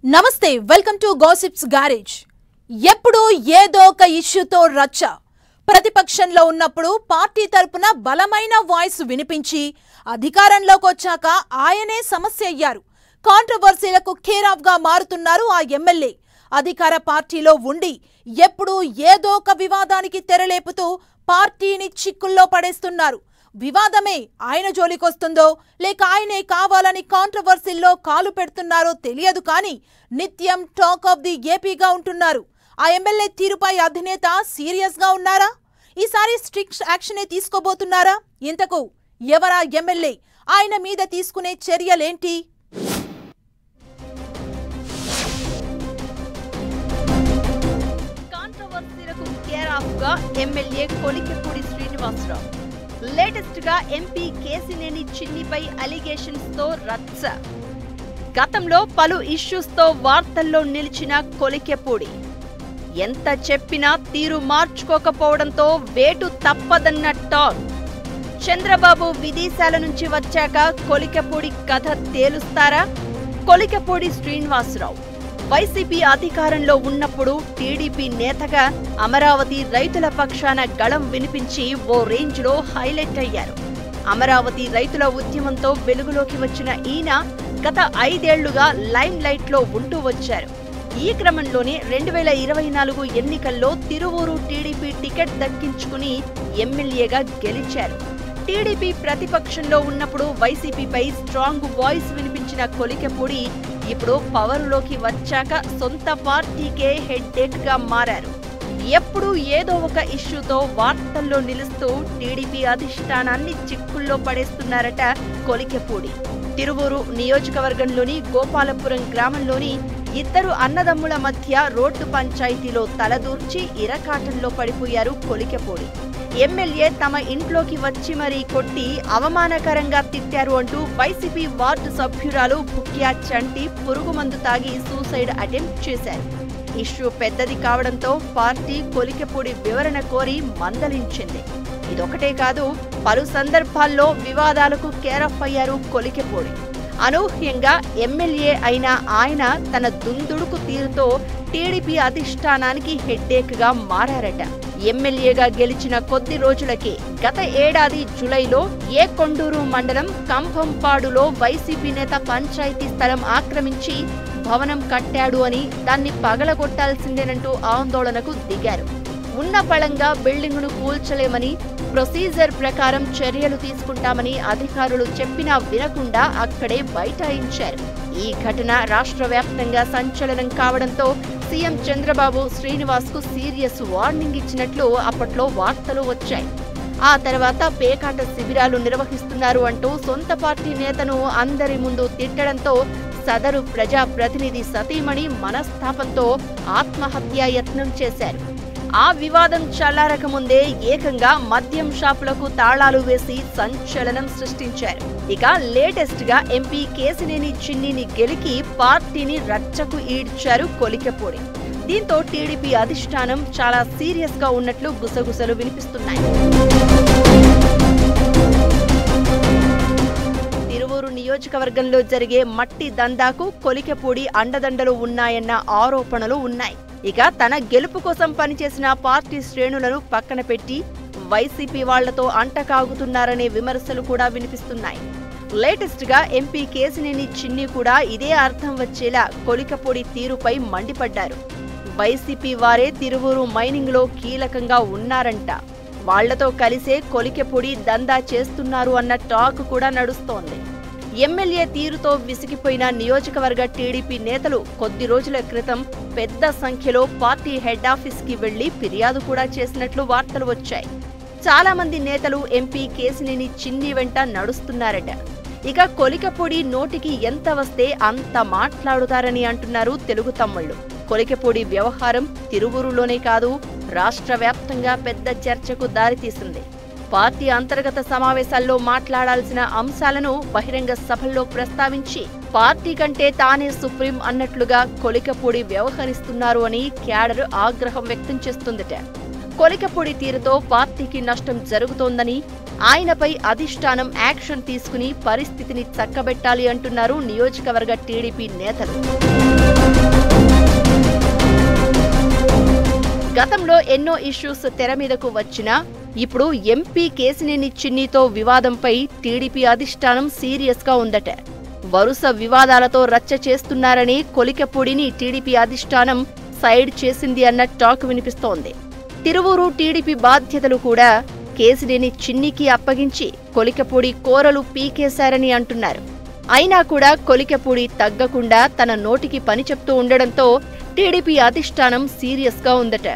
నమస్తే welcome to gossips garage. ఎప్పుడు ఏదో ఒక ఇష్యూతో రచ్చ. ప్రతిపక్షంలో ఉన్నప్పుడు పార్టీ తరపున బలమైన వాయిస్ వినిపించి అధికారంలోకి వచ్చాక ఆయనే సమస్య అయ్యారు. కాంట్రవర్సీలకు కేర్ ఆఫ్ గా మారుతున్నారు ఆ ఎమ్మెల్యే. అధికార పార్టీలో ఉండి ఎప్పుడు ఏదో ఒక వివాదానికి తెరలేపుతూ పార్టీని చిక్కుల్లో పడేస్తున్నారు. వివాదమే ఆయన జోలికొస్తుందో లేక ఆయనే కావాలని కాంట్రవర్సీల్లో కాలు పెడుతున్నారో తెలియదు కానీ నిత్యం టాక్ ఆఫ్ ది ఏపీగా ఉంటున్నారు. ఆ ఎమ్మెల్యే తీరుపై అధినేత సీరియస్ గా ఉన్నారా? ఈసారి స్ట్రిక్ట్ యాక్షనే తీసుకోబోతున్నారా? ఇంతకు ఎవరా ఎమ్మెల్యే? ఆయన మీద తీసుకునే చర్యలేంటి? కాంట్రవర్సీలకు కేర్ ఆఫ్ గా ఎమ్మెల్యే కొలికెపూడి శ్రీనివాసరావు. లేటెస్ట్ గా ఎంపీ కేసినేని చిన్నిపై అలిగేషన్స్ తో రచ్చ. గతంలో పలు ఇష్యూస్ తో వార్తల్లో నిలిచిన కొలికెపూడి ఎంత చెప్పినా తీరు మార్చుకోకపోవడంతో వేటు తప్పదన్న టాక్. చంద్రబాబు విదేశాల నుంచి వచ్చాక కొలికెపూడి కథ తేలుస్తారా? కొలికెపూడి శ్రీనివాసరావు వైసీపీ అధికారంలో ఉన్నప్పుడు టీడీపీ నేతగా అమరావతి రైతుల పక్షాన గళం వినిపించి ఓ రేంజ్ లో హైలైట్ అయ్యారు. అమరావతి రైతుల ఉద్యమంతో వెలుగులోకి వచ్చిన ఈయన గత 5 ఏళ్లుగా లైమ్ లైట్ లో ఉంటూ వచ్చారు. ఈ క్రమంలోనే 2024 ఎన్నికల్లో తిరువూరు టీడీపీ టికెట్ దక్కించుకుని ఎమ్మెల్యేగా గెలిచారు. టీడీపీ ప్రతిపక్షంలో ఉన్నప్పుడు వైసీపీపై స్ట్రాంగ్ వాయిస్ వినిపించిన కొలికెపూడి ఇప్పుడు పవర్లోకి వచ్చాక సొంత పార్టీకే హెడ్ఏక్ గా మారారు. ఎప్పుడూ ఏదో ఒక ఇష్యూతో వార్తల్లో నిలుస్తూ టీడీపీ అధిష్టానాన్ని చిక్కుల్లో పడేస్తున్నారట కొలికెపూడి. తిరువూరు నియోజకవర్గంలోని గోపాలపురం గ్రామంలోని 2 అన్నదమ్ముల మధ్య రోడ్డు పంచాయతీలో తలదూర్చి ఇరకాటంలో పడిపోయారు కొలికెపూడి. ఎమ్మెల్యే తమ ఇంట్లోకి వచ్చి మరీ కొట్టి అవమానకరంగా తిట్టారు అంటూ వైసీపీ వార్డు సభ్యురాలు భుక్యా చంటి పురుగుమందు తాగి సూసైడ్ అటెంప్ట్ చేశారు. ఇష్యూ పెద్దది కావడంతో పార్టీ కొలికెపూడి వివరణ కోరి మందలించింది. ఇదొకటే కాదు, పలు సందర్భాల్లో వివాదాలకు కేరఫ్ అయ్యారు కొలికెపూడి. అనూహ్యంగా ఎమ్మెల్యే అయిన ఆయన తన దుందుడుకు తీరుతో టీడీపీ అధిష్టానానికి హెడ్ఏక్ గా మారారట. ఎమ్మెల్యేగా గెలిచిన కొద్ది రోజులకే గత ఏడాది జులైలో ఏ కొండూరు మండలం కంభంపాడులో వైసీపీ నేత పంచాయతీ స్థలం ఆక్రమించి భవనం కట్టాడు అని దాన్ని పగలగొట్టాల్సిందేనంటూ ఆందోళనకు దిగారు. ఉన్న బలంగా బిల్డింగును కూల్చలేమని, ప్రొసీజర్ ప్రకారం చర్యలు తీసుకుంటామని అధికారులు చెప్పినా వినకుండా అక్కడే బైఠాయించారు. ఈ ఘటన రాష్ట్ర వ్యాప్తంగా సంచలనం కావడంతో సీఎం చంద్రబాబు శ్రీనివాస్ కు సీరియస్ వార్నింగ్ ఇచ్చినట్లు అప్పట్లో వార్తలు వచ్చాయి. ఆ తర్వాత పేకాట శిబిరాలు నిర్వహిస్తున్నారు అంటూ సొంత పార్టీ నేతను అందరి ముందు తిట్టడంతో సదరు ప్రజా ప్రతినిధి సతీమణి మనస్తాపంతో ఆత్మహత్యా యత్నం చేశారు. ఆ వివాదం చల్లారక ముందే ఏకంగా మద్యం షాపులకు తాళాలు వేసి సంచలనం సృష్టించారు. ఇక లేటెస్ట్ గా ఎంపీ కేసినేని చిన్నిని గెలికి పార్టీని రచ్చకు ఈడ్చారు కొలికెపూడి. దీంతో టీడీపీ అధిష్టానం చాలా సీరియస్ గా ఉన్నట్లు గుసగుసలు వినిపిస్తున్నాయి. తిరువూరు నియోజకవర్గంలో జరిగే మట్టి దందాకు కొలికెపూడి అండదండలు ఉన్నాయన్న ఆరోపణలు ఉన్నాయి. ఇక తన గెలుపు కోసం పనిచేసిన పార్టీ శ్రేణులను పక్కన పెట్టి వైసీపీ వాళ్లతో అంటకాగుతున్నారనే విమర్శలు కూడా వినిపిస్తున్నాయి. లేటెస్ట్ గా ఎంపీ కేసినేని చిన్ని కూడా ఇదే అర్థం వచ్చేలా కొలికెపూడి తీరుపై మండిపడ్డారు. వైసీపీ వారే తిరువూరు మైనింగ్ లో కీలకంగా ఉన్నారంట. వాళ్లతో కలిసే కొలికెపూడి దందా చేస్తున్నారు అన్న టాక్ కూడా నడుస్తోంది. ఎమ్మెల్యే తీరుతో విసిగిపోయిన నియోజకవర్గ టీడీపీ నేతలు కొద్ది రోజుల క్రితం పెద్ద సంఖ్యలో పార్టీ హెడ్ ఆఫీస్ కి వెళ్లి ఫిర్యాదు కూడా చేసినట్లు వార్తలు వచ్చాయి. చాలా మంది నేతలు ఎంపీ కేసినేని చిన్ని వెంట నడుస్తున్నారట. ఇక కొలికెపూడి నోటికి ఎంత వస్తే అంత మాట్లాడుతారని అంటున్నారు తెలుగు తమ్ముళ్లు. కొలికెపూడి వ్యవహారం తిరువూరులోనే కాదు, రాష్ట్ర వ్యాప్తంగా పెద్ద చర్చకు దారితీసింది. పార్టీ అంతర్గత సమావేశాల్లో మాట్లాడాల్సిన అంశాలను బహిరంగ సభల్లో ప్రస్తావించి పార్టీ కంటే తానే సుప్రీం అన్నట్లుగా కొలికెపూడి వ్యవహరిస్తున్నారు అని క్యాడర్ ఆగ్రహం వ్యక్తం చేస్తుందట. కొలికెపూడి తీరుతో పార్టీకి నష్టం జరుగుతోందని, ఆయనపై అధిష్టానం యాక్షన్ తీసుకుని పరిస్థితిని చక్కబెట్టాలి అంటున్నారు నియోజకవర్గ టీడీపీ నేతలు. గతంలో ఎన్నో ఇష్యూస్ తెర మీదకు వచ్చినా ఇప్పుడు ఎంపీ కేసినేని చిన్నితో వివాదంపై టీడీపీ అధిష్టానం సీరియస్ గా ఉందట. వరుస వివాదాలతో రచ్చ చేస్తున్నారని కొలికెపూడిని టీడీపీ అధిష్టానం సైడ్ చేసింది అన్న టాక్ వినిపిస్తోంది. తిరువూరు టీడీపీ బాధ్యతలు కూడా కేసినేని చిన్నికి అప్పగించి కొలికెపూడి కోరలు పీకేశారని అంటున్నారు. అయినా కూడా కొలికెపూడి తగ్గకుండా తన నోటికి పని చెప్తూ ఉండడంతో టీడీపీ అధిష్టానం సీరియస్ గా ఉందట.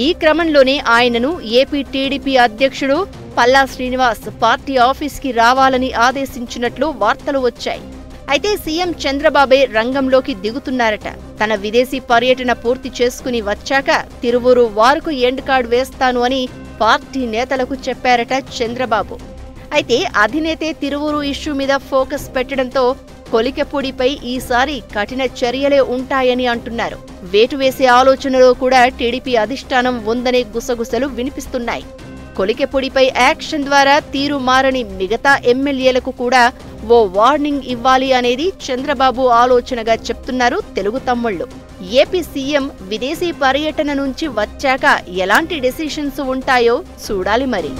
ఈ క్రమంలోనే ఆయనను ఏపీ టీడీపీ అధ్యక్షుడు పల్లా శ్రీనివాస్ పార్టీ ఆఫీస్కి రావాలని ఆదేశించినట్లు వార్తలు వచ్చాయి. అయితే సీఎం చంద్రబాబే రంగంలోకి దిగుతున్నారట. తన విదేశీ పర్యటన పూర్తి చేసుకుని వచ్చాక తిరువూరు వారుకు ఎండ్ కార్డ్ వేస్తాను అని పార్టీ నేతలకు చెప్పారట చంద్రబాబు. అయితే అధినేతే తిరువూరు ఇష్యూ మీద ఫోకస్ పెట్టడంతో కొలికెపూడిపై ఈసారి కఠిన చర్యలే ఉంటాయని అంటున్నారు. వేటు వేసే ఆలోచనలో కూడా టీడీపీ అధిష్టానం ఉందనే గుసగుసలు వినిపిస్తున్నాయి. కొలికెపూడిపై యాక్షన్ ద్వారా తీరు మారని మిగతా ఎమ్మెల్యేలకు కూడా ఓ వార్నింగ్ ఇవ్వాలి అనేది చంద్రబాబు ఆలోచనగా చెప్తున్నారు తెలుగు తమ్ముళ్లు. ఏపీ సీఎం విదేశీ పర్యటన నుంచి వచ్చాక ఎలాంటి డెసిషన్స్ ఉంటాయో చూడాలి మరి.